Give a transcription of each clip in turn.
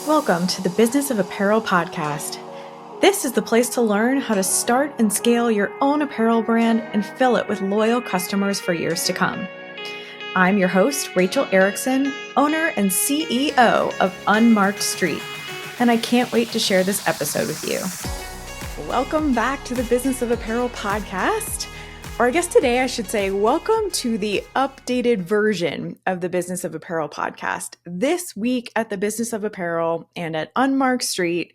Welcome to the Business of Apparel podcast. This is the place to learn how to start and scale your own apparel brand and fill it with loyal customers for years to come. I'm your host, Rachel Erickson, owner and CEO of Unmarked Street, and I can't wait to share this episode with you. Welcome back to the Business of Apparel podcast. Or I guess today I should say, welcome to the updated version of the Business of Apparel podcast. This week at the Business of Apparel and at Unmarked Street,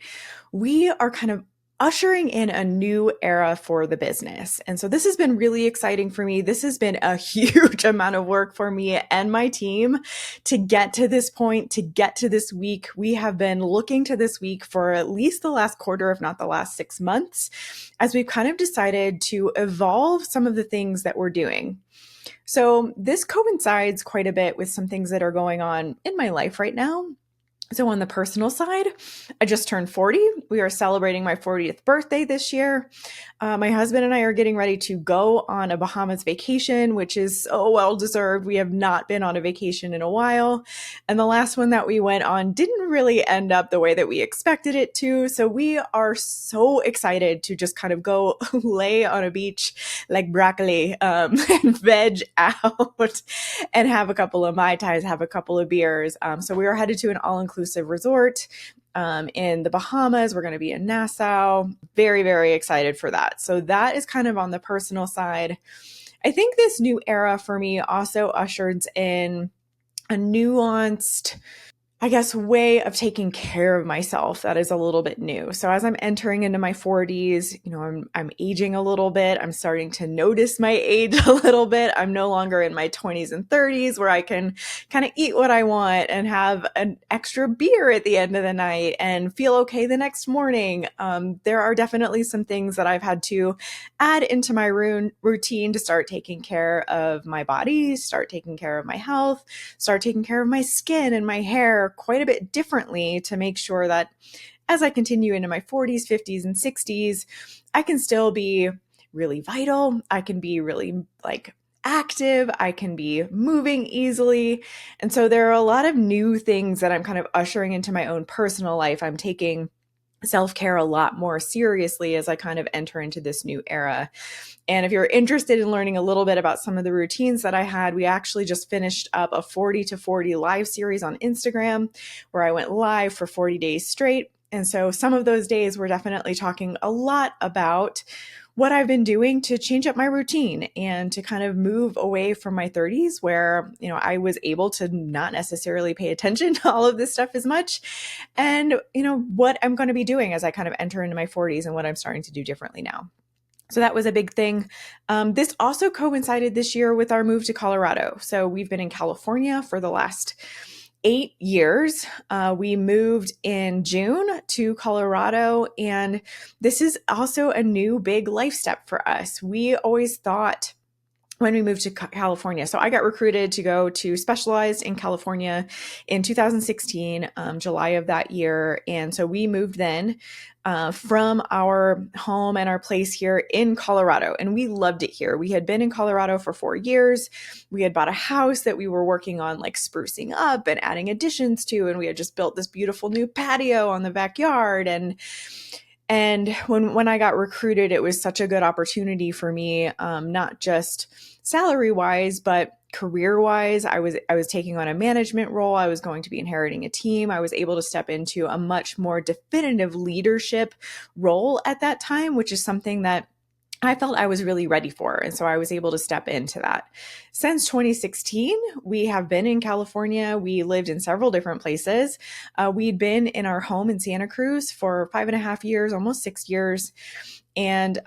we are kind of ushering in a new era for the business. And so this has been really exciting for me. This has been a huge amount of work for me and my team to get to this point, to get to this week. We have been looking to this week for at least the last quarter, if not the last 6 months, as we've kind of decided to evolve some of the things that we're doing. So this coincides quite a bit with some things that are going on in my life right now. So on the personal side, I just turned 40. We are celebrating my 40th birthday this year. My husband and I are getting ready to go on a Bahamas vacation, which is so well deserved. We have not been on a vacation in a while. And the last one that we went on didn't really end up the way that we expected it to. So we are so excited to just kind of go lay on a beach like broccoli and veg out and have a couple of Mai Tais, have a couple of beers. So we are headed to an all-inclusive resort in the Bahamas. We're going to be in Nassau. Very, very excited for that. So that is kind of on the personal side. I think this new era for me also ushers in a nuanced, way of taking care of myself that is a little bit new. So as I'm entering into my 40s, I'm aging a little bit. I'm starting to notice my age a little bit. I'm no longer in my 20s and 30s where I can kind of eat what I want and have an extra beer at the end of the night and feel okay the next morning. There are definitely some things that I've had to add into my routine to start taking care of my body, start taking care of my health, start taking care of my skin and my hair quite a bit differently to make sure that as I continue into my 40s, 50s, and 60s, I can still be really vital. I can be really active. I can be moving easily. And so there are a lot of new things that I'm kind of ushering into my own personal life. I'm taking self-care a lot more seriously as I kind of enter into this new era. And if you're interested in learning a little bit about some of the routines that I had, we actually just finished up a 40 to 40 live series on Instagram where I went live for 40 days straight. And so some of those days we're definitely talking a lot about what I've been doing to change up my routine and to kind of move away from my 30s where, I was able to not necessarily pay attention to all of this stuff as much. And, what I'm going to be doing as I kind of enter into my 40s and what I'm starting to do differently now. So that was a big thing. This also coincided this year with our move to Colorado. So we've been in California for the last 8 years. We moved in June to Colorado, and this is also a new big life step for us. We always thought when we moved to California. So I got recruited to go to Specialized in California in 2016, July of that year. And so we moved then from our home and our place here in Colorado. And we loved it here. We had been in Colorado for 4 years. We had bought a house that we were working on sprucing up and adding additions to. And we had just built this beautiful new patio on the backyard. And when I got recruited, it was such a good opportunity for me, not just salary-wise, but career-wise. I was taking on a management role. I was going to be inheriting a team. I was able to step into a much more definitive leadership role at that time, which is something that I felt I was really ready for. And so I was able to step into that. Since 2016, we have been in California. We lived in several different places. We'd been in our home in Santa Cruz for 5.5 years, almost 6 years. And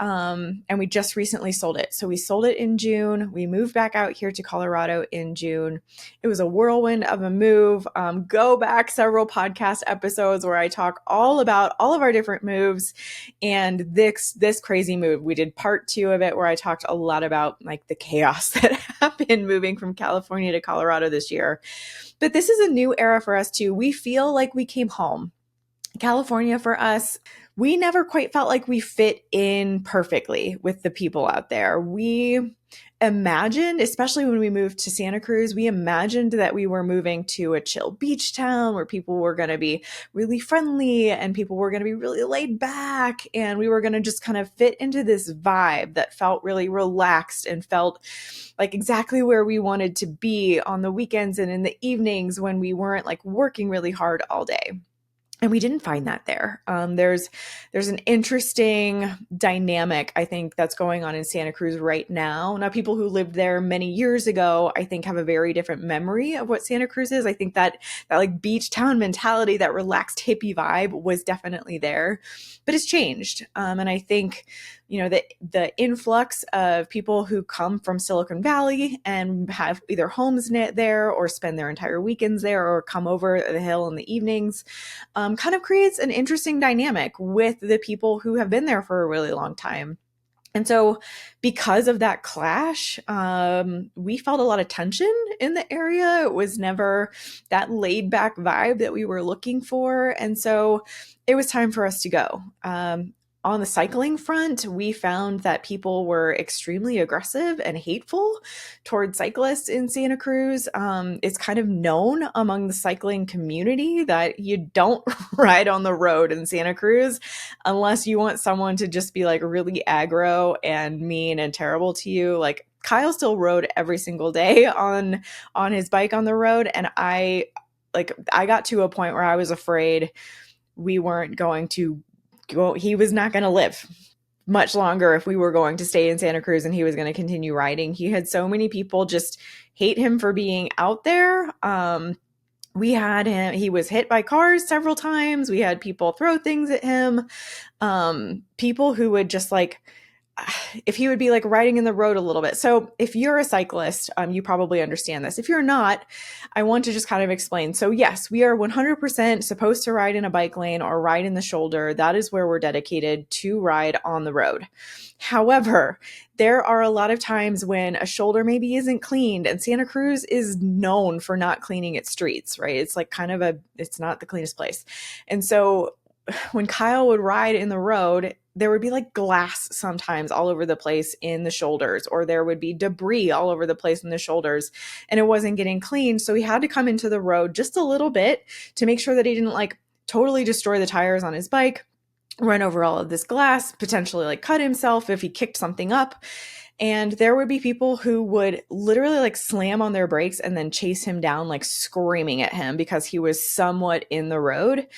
we just recently sold it. So we sold it in June. We moved back out here to Colorado in June. It was a whirlwind of a move. Go back several podcast episodes where I talk all about all of our different moves and this crazy move. We did part 2 of it where I talked a lot about the chaos that happened moving from California to Colorado this year. But this is a new era for us too. We feel like we came home. California for us, we never quite felt like we fit in perfectly with the people out there. We imagined, especially when we moved to Santa Cruz, we imagined that we were moving to a chill beach town where people were going to be really friendly and people were going to be really laid back. And we were going to just kind of fit into this vibe that felt really relaxed and felt like exactly where we wanted to be on the weekends and in the evenings when we weren't like working really hard all day. And we didn't find that there. There's an interesting dynamic, I think, that's going on in Santa Cruz right now. Now, people who lived there many years ago, I think, have a very different memory of what Santa Cruz is. I think that like beach town mentality, that relaxed hippie vibe was definitely there, but it's changed. And I think, the influx of people who come from Silicon Valley and have either homes there or spend their entire weekends there or come over the hill in the evenings, kind of creates an interesting dynamic with the people who have been there for a really long time. And so because of that clash, we felt a lot of tension in the area. It was never that laid back vibe that we were looking for. And so it was time for us to go. On the cycling front, we found that people were extremely aggressive and hateful towards cyclists in Santa Cruz. It's kind of known among the cycling community that you don't ride on the road in Santa Cruz unless you want someone to just be like really aggro and mean and terrible to you. Like Kyle still rode every single day on his bike on the road, and I got to a point where I was afraid we weren't going to go. He was not going to live much longer if we were going to stay in Santa Cruz and he was going to continue riding. He had so many people just hate him for being out there. We had him, he was hit by cars several times. We had people throw things at him. People who would just like, if he would be like riding in the road a little bit. So if you're a cyclist, you probably understand this. If you're not, I want to just kind of explain. So yes, we are 100% supposed to ride in a bike lane or ride in the shoulder. That is where we're dedicated to ride on the road. However, there are a lot of times when a shoulder maybe isn't cleaned, and Santa Cruz is known for not cleaning its streets, right? It's like it's not the cleanest place. And so when Kyle would ride in the road, there would be like glass sometimes all over the place in the shoulders, or there would be debris all over the place in the shoulders, and it wasn't getting cleaned. So he had to come into the road just a little bit to make sure that he didn't like totally destroy the tires on his bike, run over all of this glass, potentially like cut himself if he kicked something up. And there would be people who would literally like slam on their brakes and then chase him down, like screaming at him because he was somewhat in the road.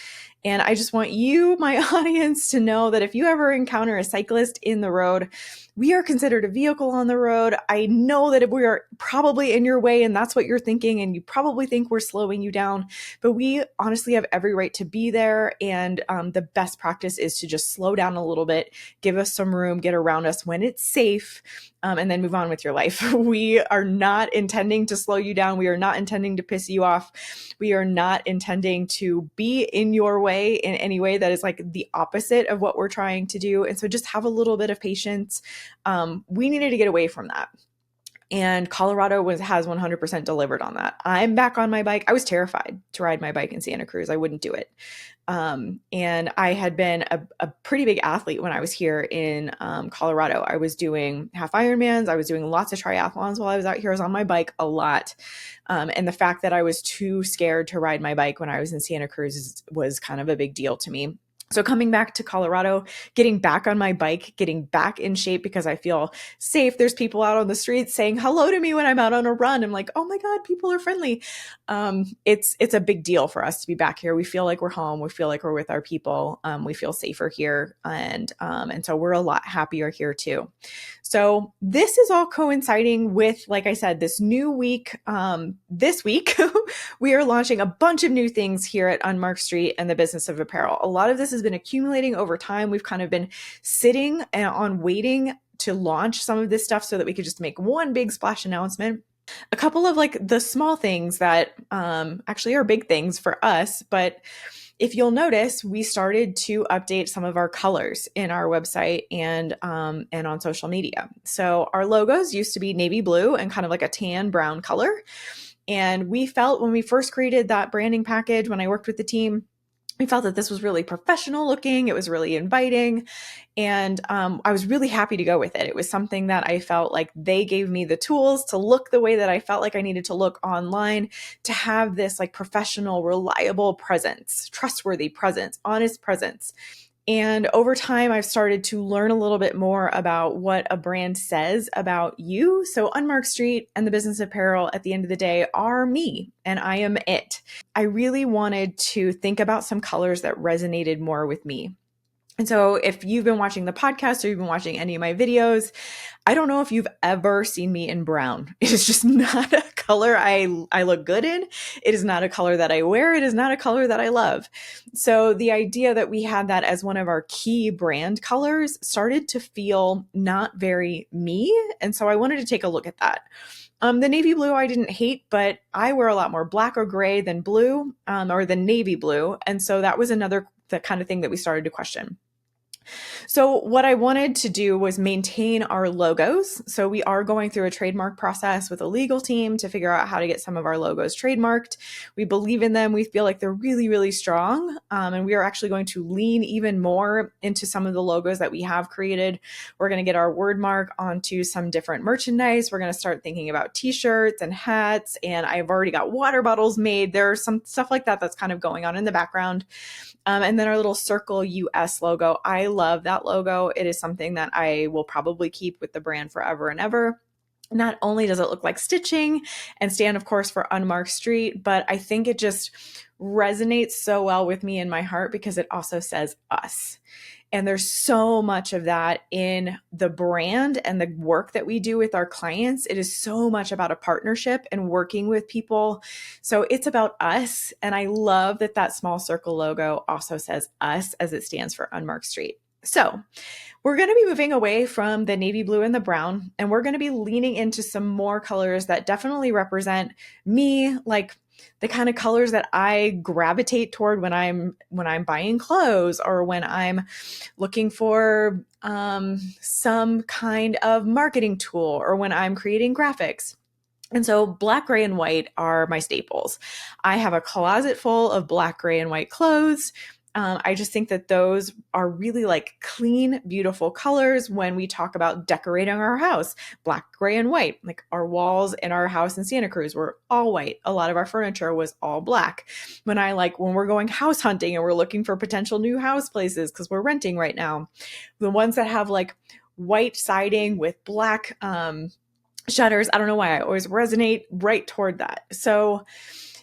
And I just want you, my audience, to know that if you ever encounter a cyclist in the road, we are considered a vehicle on the road. I know that we are probably in your way and that's what you're thinking, and you probably think we're slowing you down, but we honestly have every right to be there. And the best practice is to just slow down a little bit, give us some room, get around us when it's safe, and then move on with your life. We are not intending to slow you down. We are not intending to piss you off. We are not intending to be in your way in any way that is like the opposite of what we're trying to do. And so just have a little bit of patience. We needed to get away from that. And Colorado has 100% delivered on that. I'm back on my bike. I was terrified to ride my bike in Santa Cruz. I wouldn't do it. And I had been a pretty big athlete when I was here in Colorado. I was doing half Ironmans. I was doing lots of triathlons while I was out here. I was on my bike a lot. And the fact that I was too scared to ride my bike when I was in Santa Cruz was kind of a big deal to me. So coming back to Colorado, getting back on my bike, getting back in shape because I feel safe. There's people out on the streets saying hello to me when I'm out on a run. I'm like, oh my God, people are friendly. It's a big deal for us to be back here. We feel like we're home. We feel like we're with our people. We feel safer here. And so we're a lot happier here too. So this is all coinciding with, like I said, this new week. This week, we are launching a bunch of new things here at Unmarked Street and the business of apparel. A lot of this has been accumulating over time. We've kind of been sitting on waiting to launch some of this stuff so that we could just make one big splash announcement. A couple of like the small things that actually are big things for us, but if you'll notice, we started to update some of our colors in our website and on social media. So our logos used to be navy blue and kind of like a tan brown color. And we felt when we first created that branding package, when I worked with the team, we felt that this was really professional looking. It was really inviting. And I was really happy to go with it. It was something that I felt like they gave me the tools to look the way that I felt like I needed to look online, to have this like professional, reliable presence, trustworthy presence, honest presence. And over time, I've started to learn a little bit more about what a brand says about you. So, Unmarked Street and the business apparel at the end of the day are me, and I am it. I really wanted to think about some colors that resonated more with me. And so, if you've been watching the podcast or you've been watching any of my videos, I don't know if you've ever seen me in brown. It is just not a color I look good in. It is not a color that I wear. It is not a color that I love. So the idea that we had that as one of our key brand colors started to feel not very me. And so I wanted to take a look at that. The navy blue I didn't hate, but I wear a lot more black or gray than blue, or than navy blue. And so that was the kind of thing that we started to question. So what I wanted to do was maintain our logos. So we are going through a trademark process with a legal team to figure out how to get some of our logos trademarked. We believe in them. We feel like they're really, really strong. And we are actually going to lean even more into some of the logos that we have created. We're going to get our word mark onto some different merchandise. We're going to start thinking about t-shirts and hats. And I've already got water bottles made. There's some stuff like that that's kind of going on in the background. And then our little circle US logo. I love that logo. It is something that I will probably keep with the brand forever and ever. Not only does it look like stitching and stand, of course, for Unmarked Street, but I think it just resonates so well with me in my heart because it also says us. And there's so much of that in the brand and the work that we do with our clients. It is so much about a partnership and working with people. So it's about us. And I love that that small circle logo also says us as it stands for Unmarked Street. So we're going to be moving away from the navy blue and the brown, and we're going to be leaning into some more colors that definitely represent me, like the kind of colors that I gravitate toward when I'm buying clothes or when I'm looking for some kind of marketing tool or when I'm creating graphics. And so black, gray, and white are my staples. I have a closet full of black, gray, and white clothes. I just think that those are really like clean, beautiful colors when we talk about decorating our house. Black, gray, and white. Like our walls in our house in Santa Cruz were all white. A lot of our furniture was all black. When we're going house hunting and we're looking for potential new house places because we're renting right now, the ones that have like white siding with black shutters, I don't know why I always resonate right toward that. So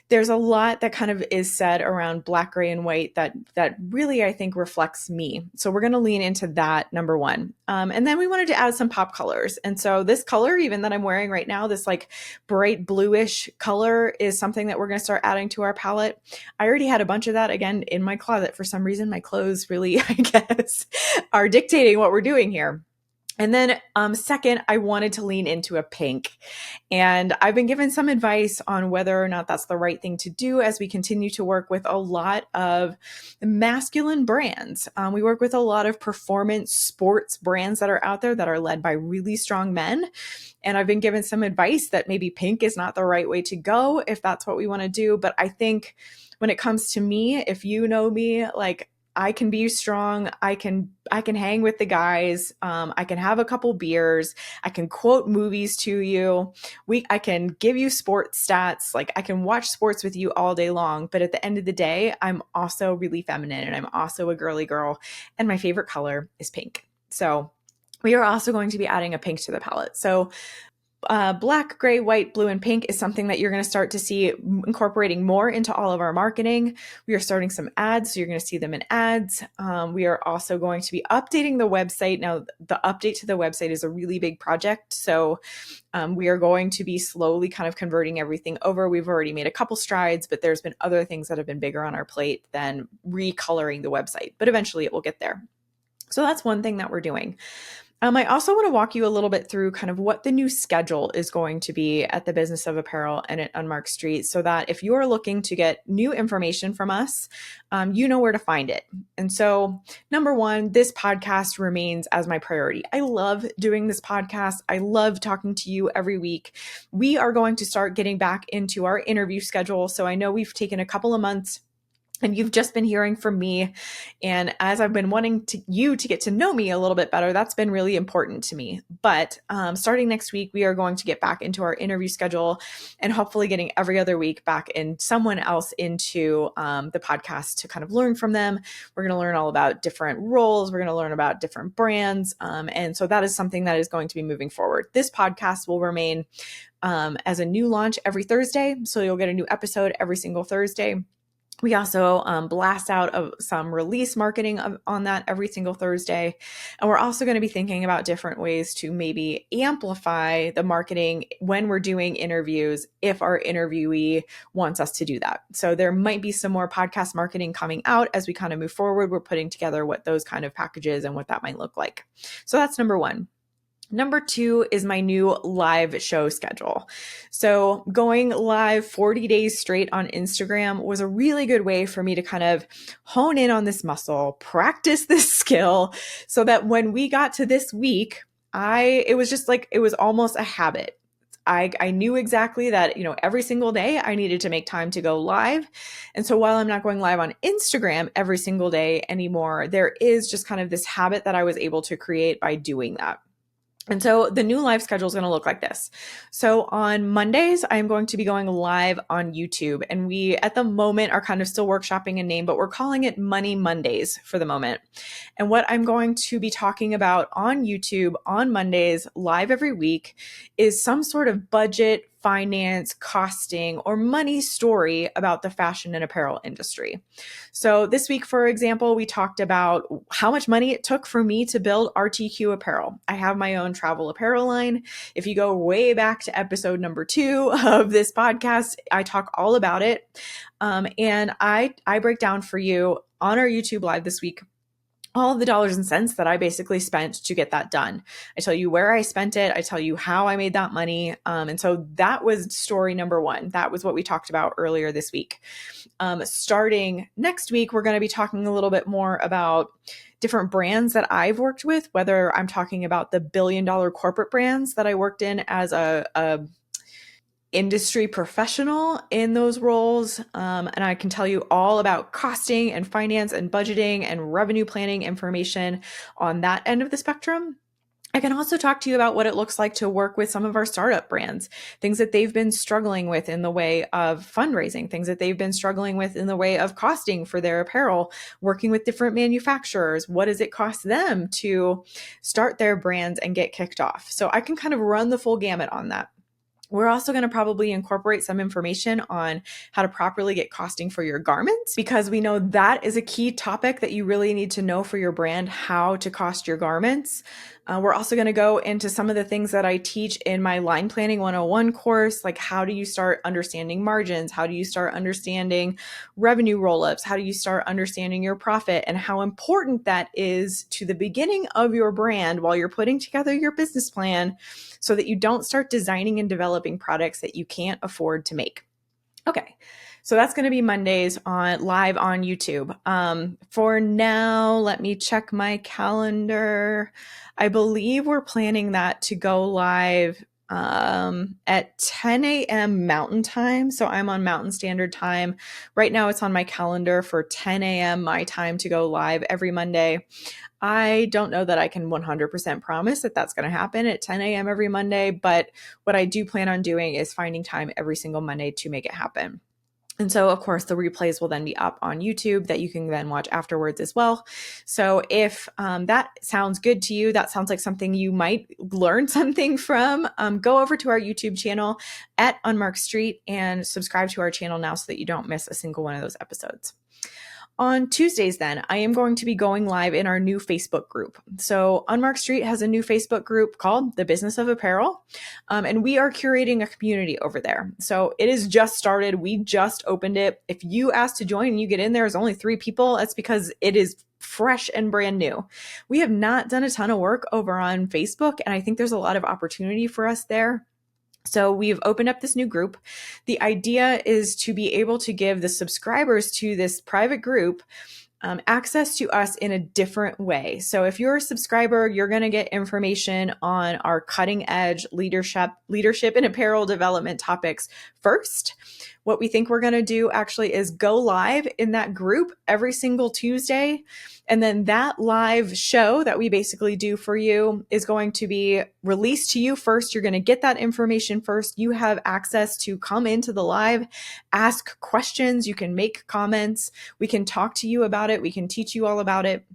there's a lot that kind of is said around black, gray, and white that really, I think, reflects me. So we're going to lean into that, number one. And then we wanted to add some pop colors. And so this color, even that I'm wearing right now, this like bright bluish color is something that we're going to start adding to our palette. I already had a bunch of that, again, in my closet. For some reason, my clothes really, I guess, are dictating what we're doing here. And then second, I wanted to lean into a pink. And I've been given some advice on whether or not that's the right thing to do as we continue to work with a lot of masculine brands. We work with a lot of performance sports brands that are out there that are led by really strong men. And I've been given some advice that maybe pink is not the right way to go if that's what we want to do. But I think when it comes to me, if you know me, like I can be strong. I can hang with the guys. I can have a couple beers. I can quote movies to you. I can give you sports stats. Like I can watch sports with you all day long. But at the end of the day, I'm also really feminine and I'm also a girly girl. And my favorite color is pink. So we are also going to be adding a pink to the palette. So black, gray, white, blue, and pink is something that you're going to start to see incorporating more into all of our marketing. We are starting some ads, so you're going to see them in ads. We are also going to be updating the website. Now, the update to the website is a really big project, so we are going to be slowly kind of converting everything over. We've already made a couple strides, but there's been other things that have been bigger on our plate than recoloring the website, but eventually it will get there. So that's one thing that we're doing. I also want to walk you a little bit through kind of what the new schedule is going to be at the Business of Apparel and at Unmarked Street so that if you're looking to get new information from us, you know where to find it. And so, number one, this podcast remains as my priority. I love doing this podcast. I love talking to you every week. We are going to start getting back into our interview schedule. So I know we've taken a couple of months And you've just been hearing from me. And as I've been wanting you to get to know me a little bit better, that's been really important to me. But starting next week, we are going to get back into our interview schedule and hopefully getting every other week back in someone else into the podcast to kind of learn from them. We're going to learn all about different roles. We're going to learn about different brands. And so that is something that is going to be moving forward. This podcast will remain as a new launch every Thursday. So you'll get a new episode every single Thursday. We also blast out of some release marketing on that every single Thursday. And we're also going to be thinking about different ways to maybe amplify the marketing when we're doing interviews if our interviewee wants us to do that. So there might be some more podcast marketing coming out as we kind of move forward. We're putting together what those kind of packages and what that might look like. So that's number one. Number two is my new live show schedule. So going live 40 days straight on Instagram was a really good way for me to kind of hone in on this muscle, practice this skill, so that when we got to this week, it was almost a habit. I knew exactly that, every single day I needed to make time to go live. And so while I'm not going live on Instagram every single day anymore, there is just kind of this habit that I was able to create by doing that. And so the new live schedule is going to look like this. So on Mondays, I'm going to be going live on YouTube. And we, at the moment, are kind of still workshopping a name, but we're calling it Money Mondays for the moment. And what I'm going to be talking about on YouTube on Mondays, live every week, is some sort of budget, finance, costing, or money story about the fashion and apparel industry. So this week, for example, we talked about how much money it took for me to build RTQ Apparel. I have my own travel apparel line. If you go way back to episode number 2 of this podcast, I talk all about it. And I break down for you on our YouTube live this week all of the dollars and cents that I basically spent to get that done. I tell you where I spent it. I tell you how I made that money. And so that was story number 1. That was what we talked about earlier this week. Starting next week, we're going to be talking a little bit more about different brands that I've worked with, whether I'm talking about the billion-dollar corporate brands that I worked in as a industry professional in those roles. And I can tell you all about costing and finance and budgeting and revenue planning information on that end of the spectrum. I can also talk to you about what it looks like to work with some of our startup brands, things that they've been struggling with in the way of fundraising, things that they've been struggling with in the way of costing for their apparel, working with different manufacturers. What does it cost them to start their brands and get kicked off? So I can kind of run the full gamut on that. We're also going to probably incorporate some information on how to properly get costing for your garments, because we know that is a key topic that you really need to know for your brand, how to cost your garments. We're also going to go into some of the things that I teach in my Line Planning 101 course, like how do you start understanding margins? How do you start understanding revenue roll-ups? How do you start understanding your profit, and how important that is to the beginning of your brand while you're putting together your business plan, so that you don't start designing and developing products that you can't afford to make. Okay, so that's going to be Mondays live on YouTube. For now, let me check my calendar. I believe we're planning that to go live at 10 a.m. Mountain Time. So I'm on Mountain Standard Time. Right now it's on my calendar for 10 a.m. my time to go live every Monday. I don't know that I can 100% promise that that's going to happen at 10 a.m. every Monday, but what I do plan on doing is finding time every single Monday to make it happen. And so, of course, the replays will then be up on YouTube that you can then watch afterwards as well. So if that sounds good to you, that sounds like something you might learn something from, go over to our YouTube channel at Unmarked Street and subscribe to our channel now so that you don't miss a single one of those episodes. On Tuesdays, then, I am going to be going live in our new Facebook group. So Unmarked Street has a new Facebook group called The Business of Apparel, and we are curating a community over there. So it is just started. We just opened it. If you ask to join and you get in, there's only 3 people. That's because it is fresh and brand new. We have not done a ton of work over on Facebook, and I think there's a lot of opportunity for us there. So we've opened up this new group. The idea is to be able to give the subscribers to this private group access to us in a different way. So if you're a subscriber, you're going to get information on our cutting edge leadership and apparel development topics first. What we think we're going to do actually is go live in that group every single Tuesday. And then that live show that we basically do for you is going to be released to you first. You're going to get that information first. You have access to come into the live, ask questions. You can make comments. We can talk to you about it. We can teach you all about it.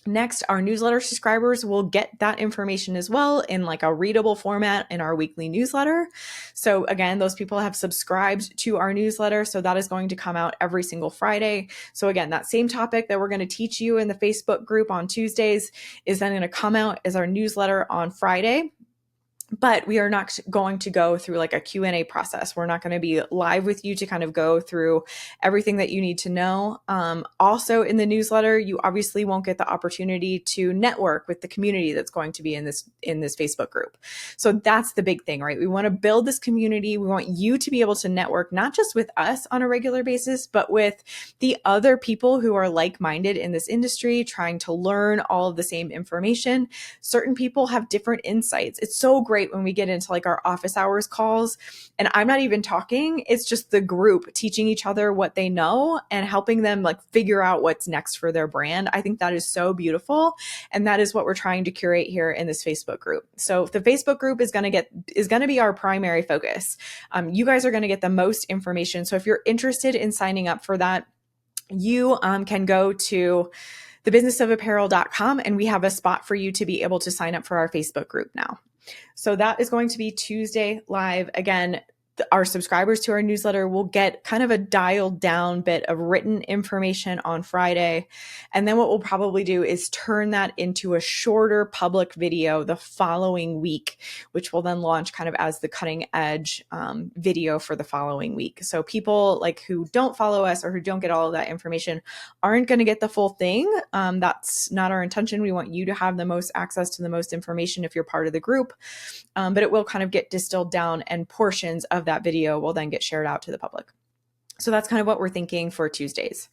Next, our newsletter subscribers will get that information as well in like a readable format in our weekly newsletter. So again, those people have subscribed to our newsletter. So that is going to come out every single Friday. So again, that same topic that we're going to teach you in the Facebook group on Tuesdays is then going to come out as our newsletter on Friday. But we are not going to go through like a Q&A process. We're not going to be live with you to kind of go through everything that you need to know. Also in the newsletter, you obviously won't get the opportunity to network with the community that's going to be in this Facebook group. So that's the big thing, right? We want to build this community. We want you to be able to network, not just with us on a regular basis, but with the other people who are like-minded in this industry, trying to learn all of the same information. Certain people have different insights. It's so great when we get into like our office hours calls and I'm not even talking. It's just the group teaching each other what they know and helping them like figure out what's next for their brand. I think that is so beautiful. And that is what we're trying to curate here in this Facebook group. So the Facebook group is going to be our primary focus. You guys are going to get the most information. So if you're interested in signing up for that, you can go to thebusinessofapparel.com and we have a spot for you to be able to sign up for our Facebook group now. So that is going to be Tuesday live. Again, our subscribers to our newsletter will get kind of a dialed down bit of written information on Friday. And then what we'll probably do is turn that into a shorter public video the following week, which will then launch kind of as the cutting edge video for the following week. So people like who don't follow us or who don't get all of that information aren't going to get the full thing. That's not our intention. We want you to have the most access to the most information if you're part of the group. But it will kind of get distilled down and portions of that video will then get shared out to the public. So that's kind of what we're thinking for Tuesdays.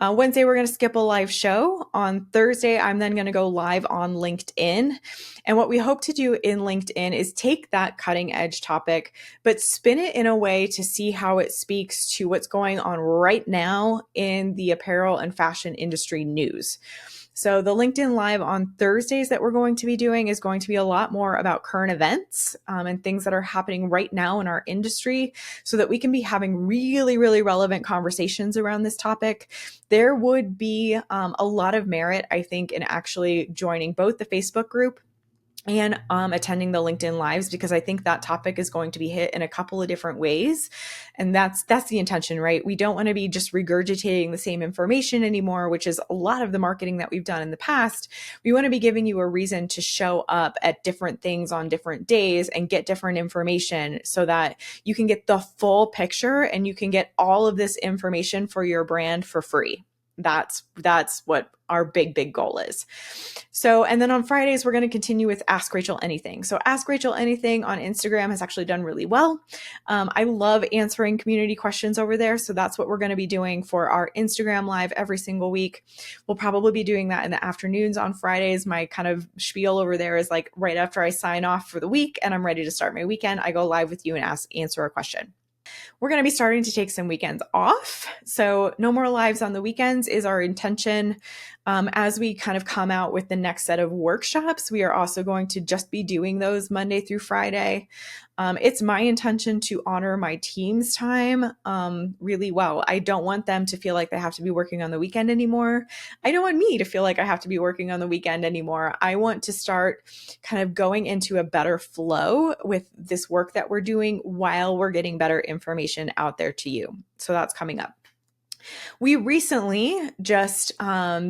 Wednesday, we're going to skip a live show. On Thursday, I'm then going to go live on LinkedIn. And what we hope to do in LinkedIn is take that cutting edge topic, but spin it in a way to see how it speaks to what's going on right now in the apparel and fashion industry news. So the LinkedIn Live on Thursdays that we're going to be doing is going to be a lot more about current events and things that are happening right now in our industry so that we can be having really, really relevant conversations around this topic. There would be a lot of merit, I think, in actually joining both the Facebook group and attending the LinkedIn Lives, because I think that topic is going to be hit in a couple of different ways. And that's the intention, right? We don't want to be just regurgitating the same information anymore, which is a lot of the marketing that we've done in the past. We want to be giving you a reason to show up at different things on different days and get different information so that you can get the full picture and you can get all of this information for your brand for free. That's what our big goal is. So, and then on Fridays, we're going to continue with Ask Rachel Anything. So Ask Rachel Anything on Instagram has actually done really well. I love answering community questions over there. So that's what we're going to be doing for our Instagram live every single week. We'll probably be doing that in the afternoons on Fridays. My kind of spiel over there is like right after I sign off for the week and I'm ready to start my weekend, I go live with you and answer a question. We're going to be starting to take some weekends off. So no more lives on the weekends is our intention. As we kind of come out with the next set of workshops, we are also going to just be doing those Monday through Friday. It's my intention to honor my team's time really well. I don't want them to feel like they have to be working on the weekend anymore. I don't want me to feel like I have to be working on the weekend anymore. I want to start kind of going into a better flow with this work that we're doing while we're getting better information out there to you. So that's coming up. We recently just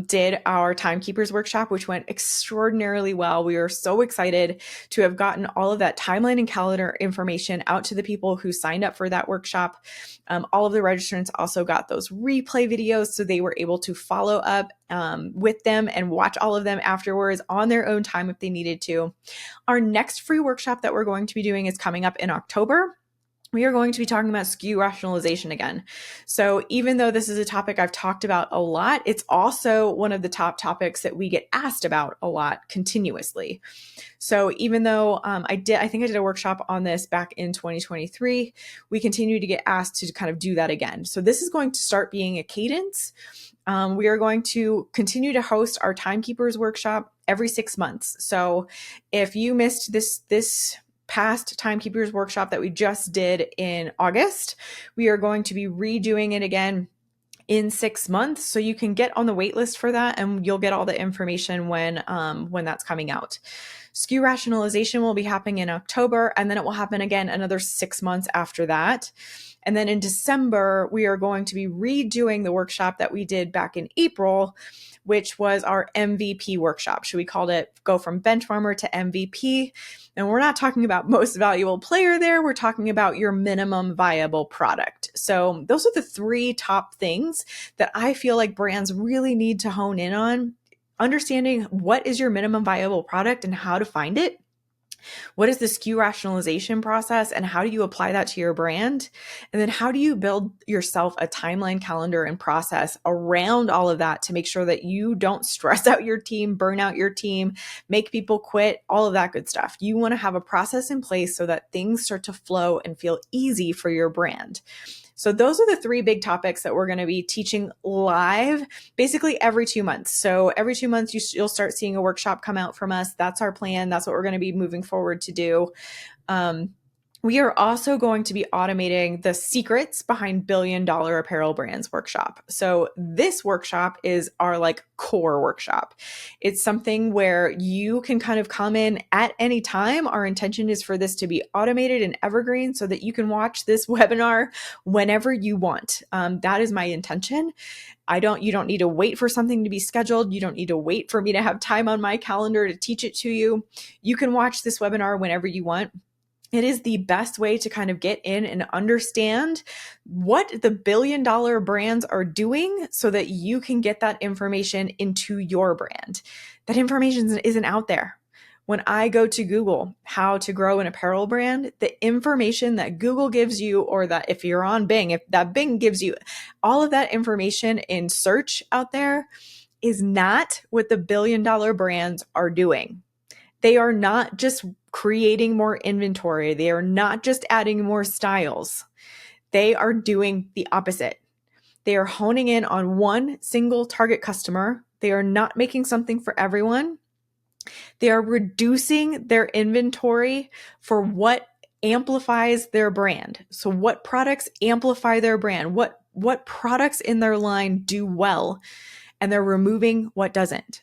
did our Timekeepers workshop, which went extraordinarily well. We are so excited to have gotten all of that timeline and calendar information out to the people who signed up for that workshop. All of the registrants also got those replay videos, so they were able to follow up with them and watch all of them afterwards on their own time if they needed to. Our next free workshop that we're going to be doing is coming up in October. we are going to be talking about SKU rationalization again. So even though this is a topic I've talked about a lot, it's also one of the top topics that we get asked about a lot continuously. So even though I think I did a workshop on this back in 2023, we continue to get asked to kind of do that again. So this is going to start being a cadence. We are going to continue to host our timekeepers workshop every 6 months. So if you missed this past timekeepers workshop that we just did in August, we are going to be redoing it again in 6 months. So you can get on the wait list for that, and you'll get all the information when that's coming out. SKU rationalization will be happening in October, and then it will happen again another 6 months after that. And then in December, we are going to be redoing the workshop that we did back in April, which was our MVP workshop. So we called it Go from Bench Farmer to MVP. And we're not talking about most valuable player there. We're talking about your minimum viable product. So those are the 3 top things that I feel like brands really need to hone in on. Understanding what is your minimum viable product and how to find it. What is the SKU rationalization process and how do you apply that to your brand? And then how do you build yourself a timeline, calendar, and process around all of that to make sure that you don't stress out your team, burn out your team, make people quit, all of that good stuff. You want to have a process in place so that things start to flow and feel easy for your brand. So those are the 3 big topics that we're going to be teaching live basically every 2 months. So every 2 months, you'll start seeing a workshop come out from us. That's our plan. That's what we're going to be moving forward to do. We are also going to be automating the secrets behind billion-dollar apparel brands workshop. So this workshop is our core workshop. It's something where you can kind of come in at any time. Our intention is for this to be automated and evergreen so that you can watch this webinar whenever you want. That is my intention. You don't need to wait for something to be scheduled. You don't need to wait for me to have time on my calendar to teach it to you. You can watch this webinar whenever you want. It is the best way to kind of get in and understand what the billion-dollar brands are doing so that you can get that information into your brand. That information isn't out there. When I go to Google, how to grow an apparel brand, the information that Google gives you, or that if you're on Bing, if that Bing gives you all of that information in search out there, is not what the billion-dollar brands are doing. They are not just creating more inventory. They are not just adding more styles. They are doing the opposite. They are honing in on one single target customer. They are not making something for everyone. They are reducing their inventory for what amplifies their brand. So what products amplify their brand? What products in their line do well? And they're removing what doesn't.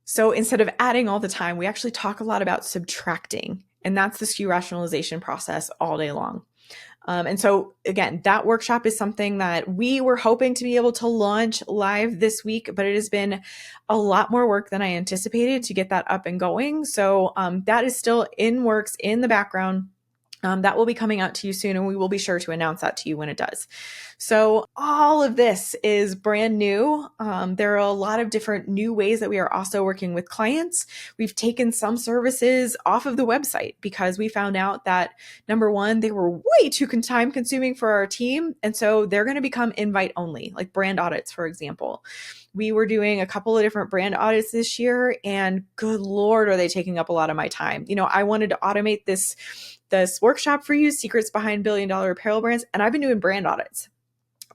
So instead of adding all the time, we actually talk a lot about subtracting, and that's the SKU rationalization process all day long. And so again, that workshop is something that we were hoping to be able to launch live this week, but it has been a lot more work than I anticipated to get that up and going. So that is still in works in the background. That will be coming out to you soon, and we will be sure to announce that to you when it does. So all of this is brand new. There are a lot of different new ways that we are also working with clients. We've taken some services off of the website because we found out that, number one, they were way too time consuming for our team. And so they're going to become invite only, like brand audits, for example. We were doing a couple of different brand audits this year, and good Lord, are they taking up a lot of my time. I wanted to automate this workshop for you, Secrets Behind Billion-Dollar Apparel Brands, and I've been doing brand audits.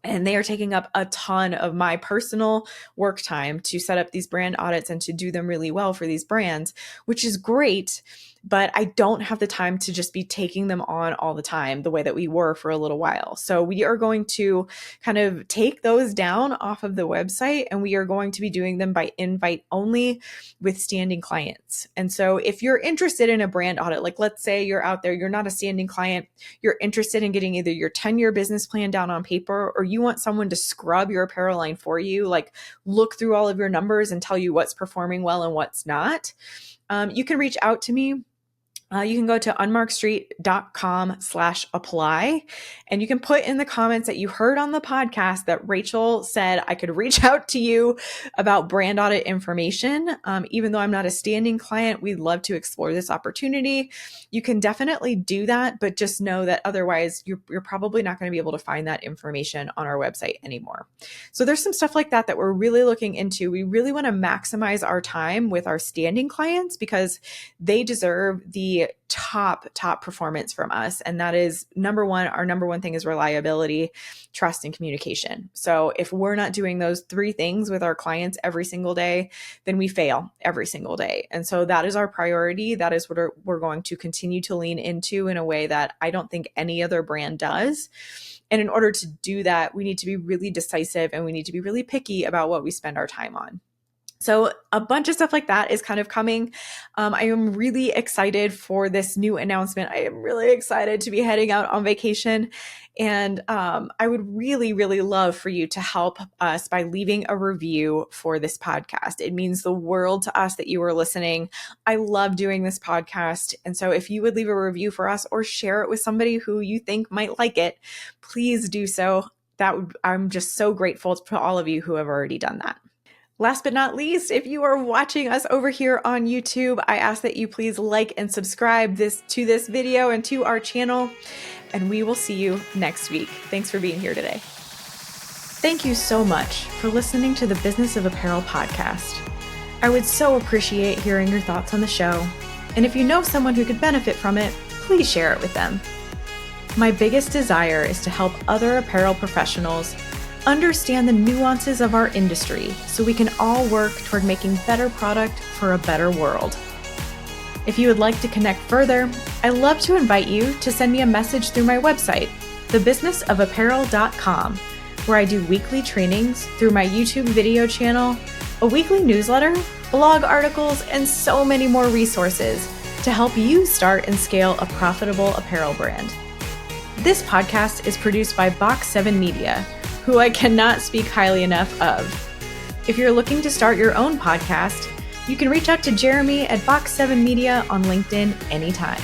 And they are taking up a ton of my personal work time to set up these brand audits and to do them really well for these brands, which is great. But I don't have the time to just be taking them on all the time the way that we were for a little while. So we are going to kind of take those down off of the website, and we are going to be doing them by invite only with standing clients. And so if you're interested in a brand audit, like let's say you're out there, you're not a standing client, you're interested in getting either your 10-year business plan down on paper, or you want someone to scrub your apparel line for you, like look through all of your numbers and tell you what's performing well and what's not, you can reach out to me. You can go to unmarkedstreet.com/apply, and you can put in the comments that you heard on the podcast that Rachel said I could reach out to you about brand audit information. Even though I'm not a standing client, we'd love to explore this opportunity. You can definitely do that, but just know that otherwise you're probably not going to be able to find that information on our website anymore. So there's some stuff like that that we're really looking into. We really want to maximize our time with our standing clients because they deserve the top performance from us. And that is number one. Our number one thing is reliability, trust, and communication. So if we're not doing those three things with our clients every single day, then we fail every single day. And so that is our priority. That is what we're going to continue to lean into in a way that I don't think any other brand does. And in order to do that, we need to be really decisive and we need to be really picky about what we spend our time on. So a bunch of stuff like that is kind of coming. I am really excited for this new announcement. I am really excited to be heading out on vacation. And I would really, really love for you to help us by leaving a review for this podcast. It means the world to us that you are listening. I love doing this podcast. And so if you would leave a review for us or share it with somebody who you think might like it, please do so. I'm just so grateful to all of you who have already done that. Last but not least, if you are watching us over here on YouTube, I ask that you please like and subscribe to this video and to our channel, and we will see you next week. Thanks for being here today. Thank you so much for listening to the Business of Apparel podcast. I would so appreciate hearing your thoughts on the show, and if you know someone who could benefit from it, please share it with them. My biggest desire is to help other apparel professionals understand the nuances of our industry so we can all work toward making better product for a better world. If you would like to connect further, I'd love to invite you to send me a message through my website, thebusinessofapparel.com, where I do weekly trainings through my YouTube video channel, a weekly newsletter, blog articles, and so many more resources to help you start and scale a profitable apparel brand. This podcast is produced by Box 7 Media, who I cannot speak highly enough of. If you're looking to start your own podcast, you can reach out to Jeremy at Box 7 Media on LinkedIn anytime.